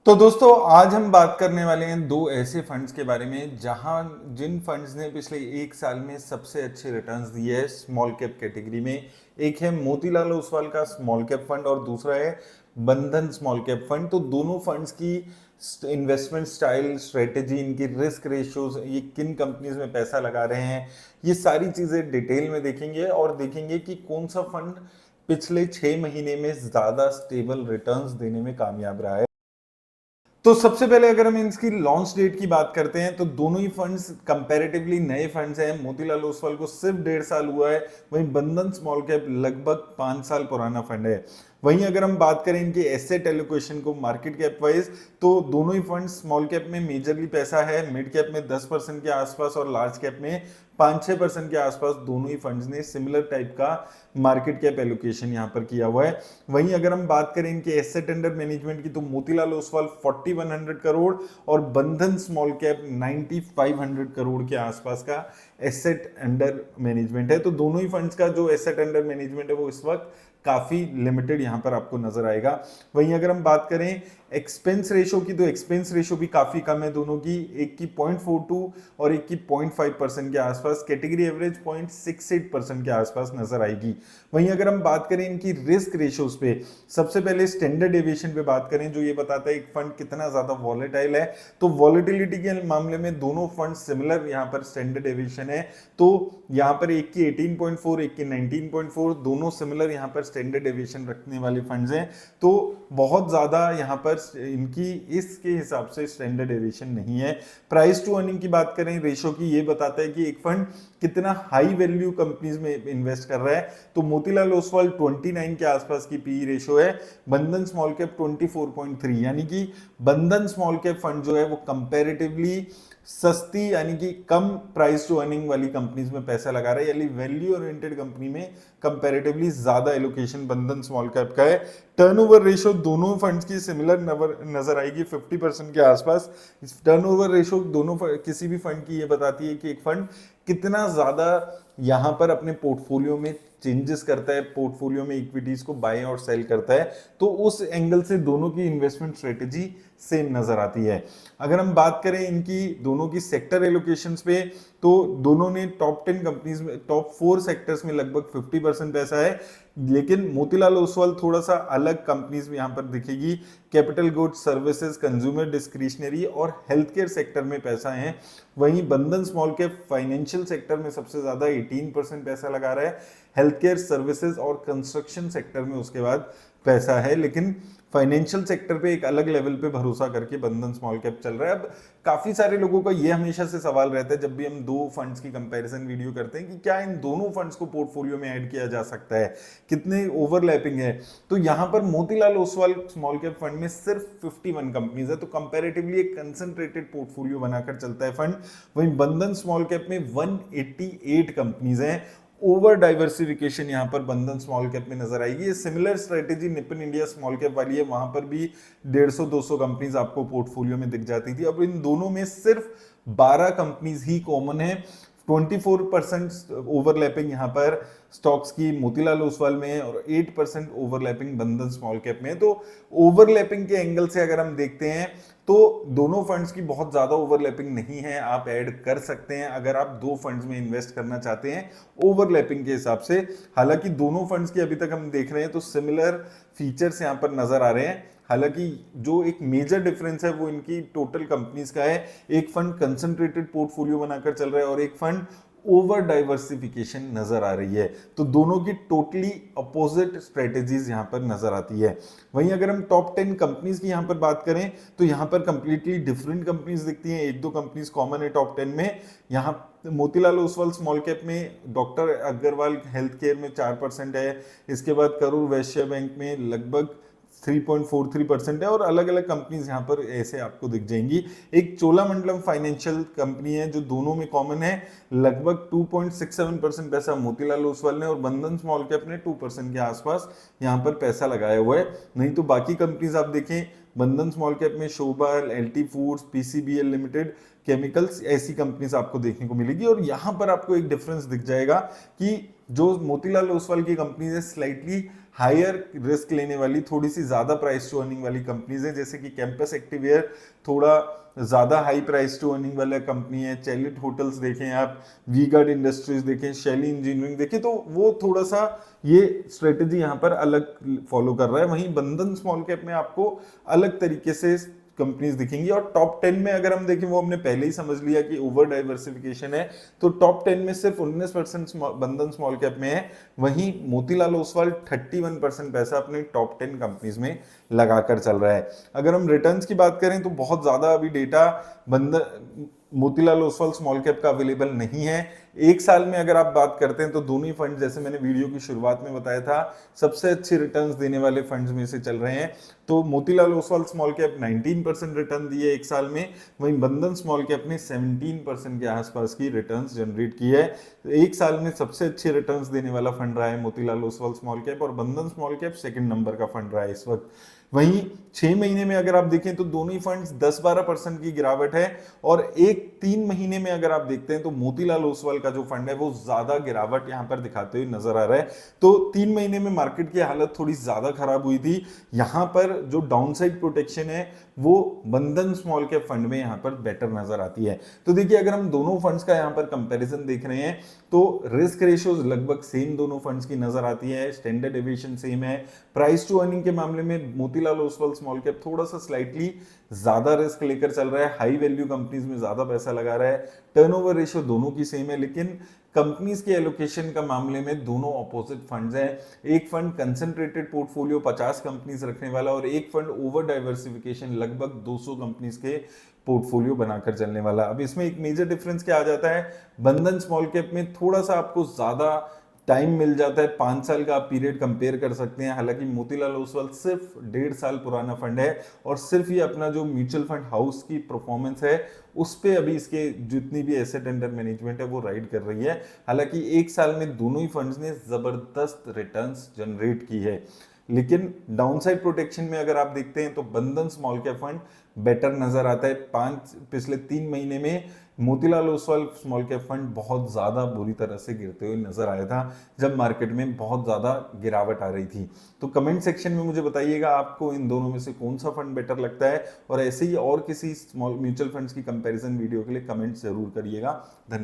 तो दोस्तों आज हम बात करने वाले हैं दो ऐसे फंड्स के बारे में जहां जिन फंड्स ने पिछले एक साल में सबसे अच्छे रिटर्न्स दिए हैं स्मॉल कैप कैटेगरी में। एक है मोतीलाल ओसवाल का स्मॉल कैप फंड और दूसरा है बंधन स्मॉल कैप फंड। तो दोनों फंड्स की इन्वेस्टमेंट स्टाइल, स्ट्रेटेजी, इनकी रिस्क रेशियोज, ये किन कंपनीज में पैसा लगा रहे हैं, ये सारी चीजें डिटेल में देखेंगे और देखेंगे कि कौन सा फंड पिछले 6 महीने में ज्यादा स्टेबल रिटर्न्स देने में कामयाब रहा है। तो सबसे पहले अगर हम इसकी लॉन्च डेट की बात करते हैं तो दोनों ही फंड्स कंपैरेटिवली नए फंड्स हैं। मोतीलाल ओसवाल को सिर्फ 1.5 साल हुआ है, वहीं बंधन स्मॉल कैप लगभग 5 साल पुराना फंड है। वहीं अगर हम बात करें इनके एसेट एलोकेशन को मार्केट कैप वाइज, तो दोनों ही फंड स्मॉल कैप में मेजरली पैसा है, मिड कैप में 10% के आसपास और लार्ज कैप में 5-6% के आसपास दोनों ही फंड्स ने सिमिलर टाइप का मार्केट कैप एलोकेशन यहां पर किया हुआ है। वहीं अगर हम बात करें इनके एसेट अंडर मैनेजमेंट की, तो मोतीलाल ओसवाल 4100 करोड़ और बंधन स्मॉल कैप 9500 करोड़ के आसपास का एसेट अंडर मैनेजमेंट है। तो दोनों ही फंड्स का जो एसेट अंडर मैनेजमेंट है वो इस वक्त काफी लिमिटेड यहां पर आपको नजर आएगा। वहीं अगर हम बात करें एक्सपेंस रेशो की, तो एक्सपेंस रेशो भी काफी कम है दोनों की, एक की 0.42 और एक की 0.5% के आसपास। कैटेगरी एवरेज 0.68% के आसपास नजर आएगी। वहीं अगर हम बात करें इनकी रिस्क रेशियोज पे, सबसे पहले स्टैंडर्ड डेविएशन पे बात करें जो ये बताता है एक फंड कितना ज्यादा वॉलेटाइल है, तो वॉलेटिलिटी के मामले में दोनों फंड सिमिलर यहाँ पर स्टैंडर्ड डेविएशन है। तो यहाँ पर एक की 18.4, एक की 19.4, दोनों सिमिलर यहाँ पर स्टैंडर्ड डेविएशन रखने वाले फंड्स हैं। तो बहुत ज्यादा यहाँ पर इनकी इसके हिसाब से स्टैंडर्ड डेविएशन नहीं है। प्राइस टू अर्निंग की बात करें रेशो की, ये बताता है कि एक फंड कितना हाई वैल्यू कंपनीज में इन्वेस्ट कर रहा है। तो मोतीलाल ओसवाल 29 के आसपास की पी रेशो है, बंधन स्मॉल कैप 24.3, यानी कि बंधन स्मॉल कैप फंड जो है वो कंपैरेटिवली सस्ती यानी कि कम प्राइस टू अर्निंग वाली कंपनीज में पैसा लगा रहा है, यानी वैल्यू ओरिएंटेड कंपनी में कंपैरेटिवली ज्यादा एलोकेशन बंधन स्मॉल कैप का है। टर्नओवर रेशो दोनों फंड्स की सिमिलर नजर आएगी 50% के आसपास। टर्नओवर रेशो दोनों किसी भी फंड की ये बताती है कि एक फंड कितना ज्यादा यहां पर अपने पोर्टफोलियो में चेंजेस करता है, पोर्टफोलियो में इक्विटीज को बाय और सेल करता है। तो उस एंगल से दोनों की इन्वेस्टमेंट स्ट्रेटेजी सेम नजर आती है। अगर हम बात करें इनकी दोनों की सेक्टर एलोकेशंस पे, तो दोनों ने टॉप 10 कंपनीज में, टॉप 4 सेक्टर्स में लगभग 50% पैसा है। लेकिन मोतीलाल ओसवाल थोड़ा सा अलग कंपनीज में यहां पर दिखेगी, capital goods, services, consumer discretionary और हेल्थ केयर सेक्टर में पैसा है। वहीं बंधन स्मॉल कैप फाइनेंशियल सेक्टर में सबसे ज्यादा 18% पैसा लगा रहा है, हेल्थ केयर, सर्विसेज और कंस्ट्रक्शन सेक्टर में उसके बाद पैसा है। लेकिन फाइनेंशियल सेक्टर पे एक अलग लेवल पे भरोसा करके बंधन स्मॉल कैप चल रहा है। अब काफी सारे लोगों का ये हमेशा से सवाल रहता है जब भी हम दो फंड्स की कंपैरिजन वीडियो करते हैं कि क्या इन दोनों फंड्स को पोर्टफोलियो में ऐड किया जा सकता है, कितने ओवरलैपिंग है। तो यहां पर Motilal Oswal small cap fund में सिर्फ 51 कंपनीज है, तो कंपैरेटिवली एक कंसंट्रेटेड पोर्टफोलियो बनाकर चलता है फंड। वहीं बंधन स्मॉल कैप में 188 कंपनीज हैं। ओवर डाइवर्सिफिकेशन यहां पर बंधन स्मॉल कैप में नजर आएगी। ये similar strategy Nippon India small cap वाली है, वहां पर भी 150-200 कंपनीज आपको पोर्टफोलियो में दिख जाती थी। अब इन दोनों में सिर्फ 12 कंपनीज ही कॉमन है। 24% ओवरलैपिंग यहां पर स्टॉक्स की मोतीलाल ओसवाल में है और 8% ओवरलैपिंग बंधन स्मॉल कैप में है। तो ओवरलैपिंग के एंगल से अगर हम देखते हैं तो दोनों फंड्स की बहुत ज्यादा ओवरलैपिंग नहीं है, आप ऐड कर सकते हैं अगर आप दो फंड्स में इन्वेस्ट करना चाहते हैं ओवरलैपिंग के हिसाब से। हालांकि दोनों फंड्स की अभी तक हम देख रहे हैं तो सिमिलर फीचर्स यहां पर नजर आ रहे हैं। हालांकि जो एक मेजर डिफरेंस है वो इनकी टोटल कंपनीज का है। एक फंड कंसंट्रेटेड पोर्टफोलियो बनाकर चल रहा है और एक फंड ओवर डाइवर्सिफिकेशन नजर आ रही है। तो दोनों की टोटली अपोजिट स्ट्रेटेजीज यहां पर नजर आती है। वहीं अगर हम टॉप 10 कंपनीज की यहां पर बात करें तो यहां पर कंप्लीटली डिफरेंट कंपनीज दिखती हैं। एक दो कंपनीज कॉमन है टॉप 10 में। यहां मोतीलाल ओसवाल स्मॉल कैप में डॉक्टर अग्रवाल हेल्थ केयर में 4% है, इसके बाद करूर वैश्य बैंक में लगभग 3.43% है और अलग अलग कंपनीज यहां पर ऐसे आपको दिख जाएंगी। एक चोलामंडलम फाइनेंशियल कंपनी है जो दोनों में कॉमन है, लगभग 2.67% पैसा मोतीलाल ओसवाल ने और बंधन स्मॉल कैप ने 2% के आसपास यहां पर पैसा लगाया हुआ है। नहीं तो बाकी कंपनीज आप देखें, बंधन स्मॉल कैप में Shobha, LT foods, PCBL limited, chemicals, ऐसी कंपनीज आपको देखने को मिलेगी। और यहां पर आपको एक डिफरेंस दिख जाएगा कि जो मोतीलाल ओसवाल की कंपनीज है स्लाइटली हायर रिस्क लेने वाली, थोड़ी सी ज्यादा प्राइस टू अर्निंग वाली कंपनीज है, जैसे कि कैंपस एक्टिवेयर थोड़ा ज्यादा हाई प्राइस टू अर्निंग वाला कंपनी है, चैलेट होटल्स देखें आप, वी गार्ड इंडस्ट्रीज देखें, शैली इंजीनियरिंग देखें, तो वो थोड़ा सा ये स्ट्रेटेजी यहाँ पर अलग फॉलो कर रहा है। वहीं बंधन स्मॉल कैप में आपको अलग तरीके से कंपनीज दिखेंगी। और टॉप 10 में अगर हम देखें, वो हमने पहले ही समझ लिया कि ओवर डाइवर्सिफिकेशन है, तो टॉप 10 में सिर्फ 19% बंधन स्मॉल कैप में है। वहीं मोतीलाल ओसवाल 31% पैसा अपने टॉप 10 कंपनीज में लगाकर चल रहा है। अगर हम रिटर्न्स की बात करें तो बहुत ज्यादा अभी डेटा बंधन मोतीलाल ओसवाल स्मॉल कैप का अवेलेबल नहीं है। एक साल में अगर आप बात करते हैं तो दोनों ही फंड, जैसे मैंने वीडियो की शुरुआत में बताया था, सबसे अच्छे रिटर्न्स देने वाले फंड्स में से चल रहे हैं। तो Motilal Oswal small cap 19% return दिए एक साल में, वहीं बंधन स्मॉल कैप ने 17% के आसपास की रिटर्न्स जनरेट की है। एक साल में सबसे अच्छे रिटर्न्स देने वाला फंड रहा है मोतीलाल ओसवाल स्मॉल कैप, और बंधन स्मॉल कैप सेकंड नंबर का फंड रहा है इस वक्त। वहीं 6 महीने में अगर आप देखें तो दोनों ही फंड्स 10-12% की गिरावट है, और 3 महीने में अगर आप देखते हैं तो मोतीलाल ओसवाल का जो फंड है वो ज्यादा गिरावट यहां पर दिखाते हुए नजर आ रहा है। तो 3 महीने में मार्केट की हालत थोड़ी ज्यादा खराब हुई थी। यहां पर जो डाउनसाइड प्रोटेक्शन है वो बंधन स्मॉल कैप फंड में यहां पर बेटर नजर आती है। तो देखिए, अगर हम दोनों फंड्स का यहां पर कंपैरिजन देख रहे हैं तो रिस्क रेशियोज लगभग सेम दोनों फंड्स की नजर आती है, स्टैंडर्ड डेविएशन सेम है। प्राइस टू अर्निंग के मामले में मोतीलाल ओसवाल स्मॉल कैप थोड़ा सा स्लाइटली ज्यादा रिस्क लेकर चल रहा है, हाई वैल्यू कंपनीज में ज्यादा पैसा लगा रहा है। टर्नओवर रेशियो दोनों की सेम है, लेकिन कंपनीज के एलोकेशन का मामले में दोनों ऑपोजिट फंड्स हैं। एक फंड कंसंट्रेटेड पोर्टफोलियो 50 कंपनीज रखने वाला, और एक फंड ओवर डाइवर्सिफिकेशन लगभग 200 कंपनीज के पोर्टफोलियो बनाकर चलने वाला। अब इसमें एक मेजर डिफरेंस क्या आ जाता है, बंधन स्मॉल कैप में थोड़ा सा आपको ज्यादा टाइम मिल जाता है, 5 साल का आप पीरियड कंपेयर कर सकते हैं। हालांकि मोतीलाल ओसवाल सिर्फ 1.5 साल पुराना फंड है, और सिर्फ ये अपना जो म्यूचुअल फंड हाउस की परफॉर्मेंस है उस पे अभी इसके जितनी भी एसेट अंडर मैनेजमेंट है वो राइड कर रही है। हालांकि एक साल में दोनों ही फंड्स ने जबरदस्त रिटर्न्स जनरेट की है, लेकिन डाउनसाइड प्रोटेक्शन में अगर आप देखते हैं तो बंधन स्मॉल कैप फंड बेटर नजर आता है। पिछले 3 महीने में Motilal Oswal small cap fund बहुत ज्यादा बुरी तरह से गिरते हुए नजर आया था, जब मार्केट में बहुत ज्यादा गिरावट आ रही थी। तो कमेंट सेक्शन में मुझे बताइएगा आपको इन दोनों में से कौन सा फंड बेटर लगता है, और ऐसे ही और किसी स्मॉल म्यूचुअल फंड्स की कंपैरिजन वीडियो के लिए कमेंट जरूर करिएगा। धन्यवाद।